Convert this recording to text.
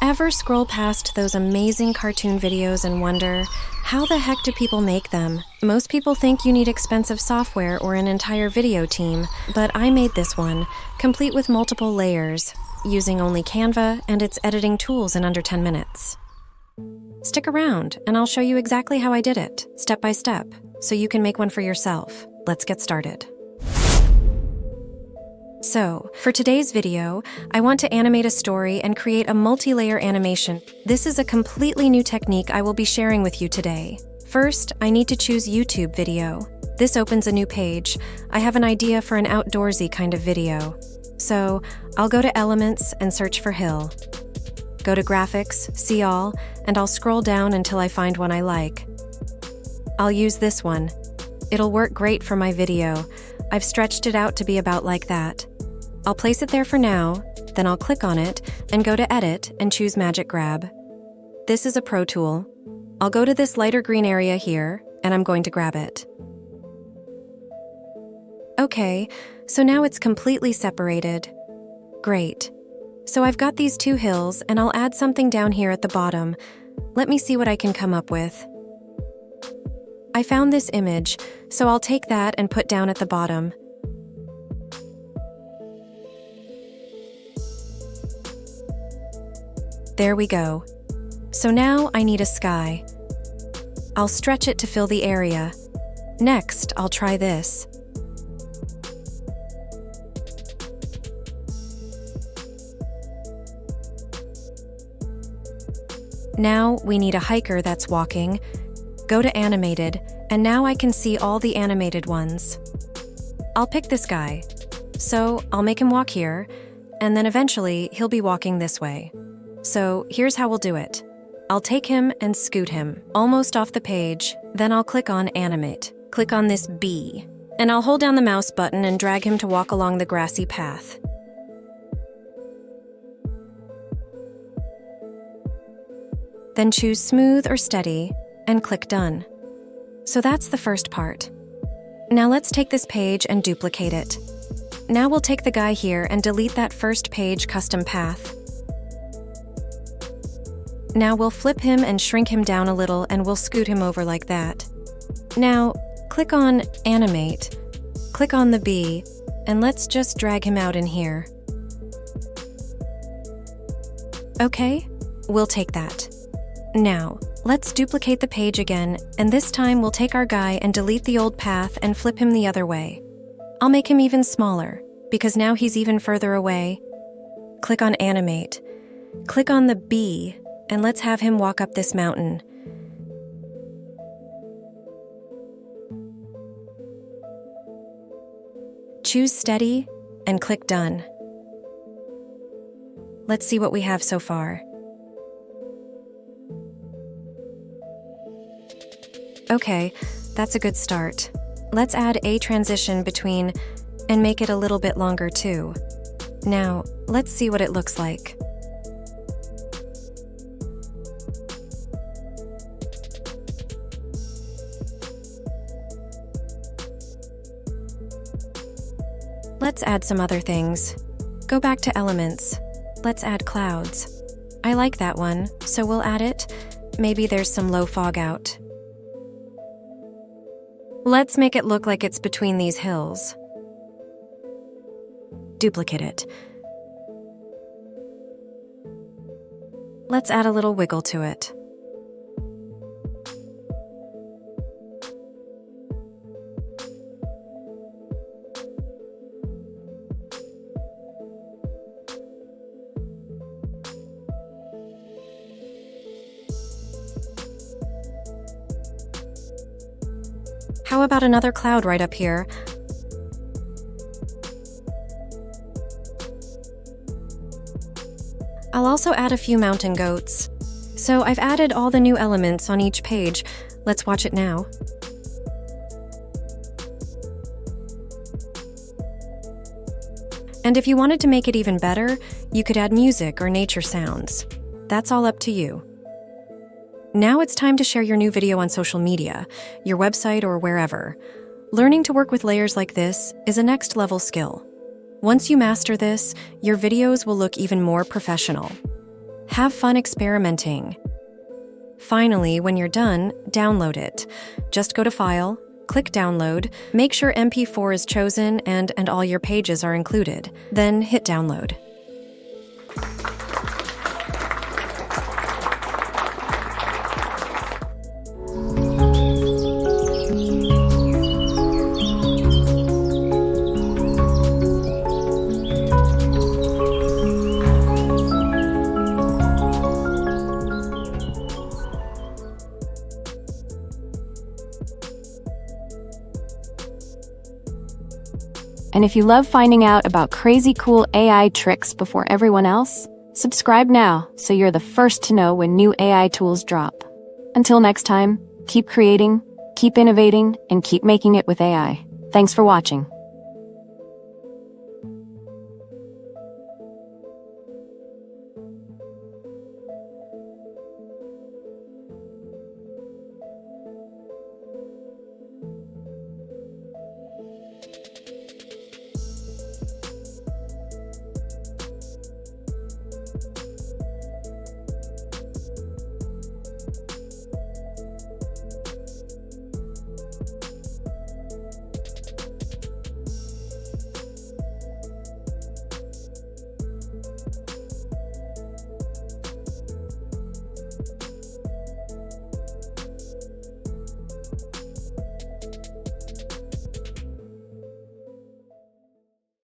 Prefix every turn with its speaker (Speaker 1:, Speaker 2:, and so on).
Speaker 1: Ever scroll past those amazing cartoon videos and wonder, how the heck do people make them? Most people think you need expensive software or an entire video team, but I made this one, complete with multiple layers, using only Canva and its editing tools in under 10 minutes. Stick around, and I'll show you exactly how I did it, step by step, so you can make one for yourself. Let's get started. So, for today's video, I want to animate a story and create a multi-layer animation. This is a completely new technique I will be sharing with you today. First, I need to choose YouTube video. This opens a new page. I have an idea for an outdoorsy kind of video. So, I'll go to Elements and search for Hill. Go to Graphics, See All, and I'll scroll down until I find one I like. I'll use this one. It'll work great for my video. I've stretched it out to be about like that. I'll place it there for now, then I'll click on it and go to Edit and choose Magic Grab. This is a Pro tool. I'll go to this lighter green area here, and I'm going to grab it. Okay, so now it's completely separated. Great. So I've got these two hills, and I'll add something down here at the bottom. Let me see what I can come up with. I found this image, so I'll take that and put down at the bottom. There we go. So now I need a sky. I'll stretch it to fill the area. Next, I'll try this. Now we need a hiker that's walking. Go to Animated, and now I can see all the animated ones. I'll pick this guy. So I'll make him walk here, and then eventually he'll be walking this way. So here's how we'll do it. I'll take him and scoot him almost off the page, then I'll click on Animate. Click on this B, and I'll hold down the mouse button and drag him to walk along the grassy path. Then choose Smooth or Steady, and click Done. So that's the first part. Now let's take this page and duplicate it. Now we'll take the guy here and delete that first page custom path. Now we'll flip him and shrink him down a little, and we'll scoot him over like that. Now, click on Animate, click on the B, and let's just drag him out in here. Okay, we'll take that. Now, let's duplicate the page again, and this time we'll take our guy and delete the old path and flip him the other way. I'll make him even smaller, because now he's even further away. Click on Animate, click on the B, and let's have him walk up this mountain. Choose Steady, and click Done. Let's see what we have so far. Okay, that's a good start. Let's add a transition between and make it a little bit longer too. Now, let's see what it looks like. Let's add some other things. Go back to Elements. Let's add clouds. I like that one, so we'll add it. Maybe there's some low fog out. Let's make it look like it's between these hills. Duplicate it. Let's add a little wiggle to it. How about another cloud right up here? I'll also add a few mountain goats. So I've added all the new elements on each page. Let's watch it now. And if you wanted to make it even better, you could add music or nature sounds. That's all up to you. Now it's time to share your new video on social media, your website, or wherever. Learning to work with layers like this is a next-level skill. Once you master this, your videos will look even more professional. Have fun experimenting. Finally, when you're done, download it. Just go to File, click Download, make sure MP4 is chosen and all your pages are included. Then hit Download.
Speaker 2: And if you love finding out about crazy cool AI tricks before everyone else, subscribe now so you're the first to know when new AI tools drop. Until next time, keep creating, keep innovating, and keep making it with AI. Thanks for watching.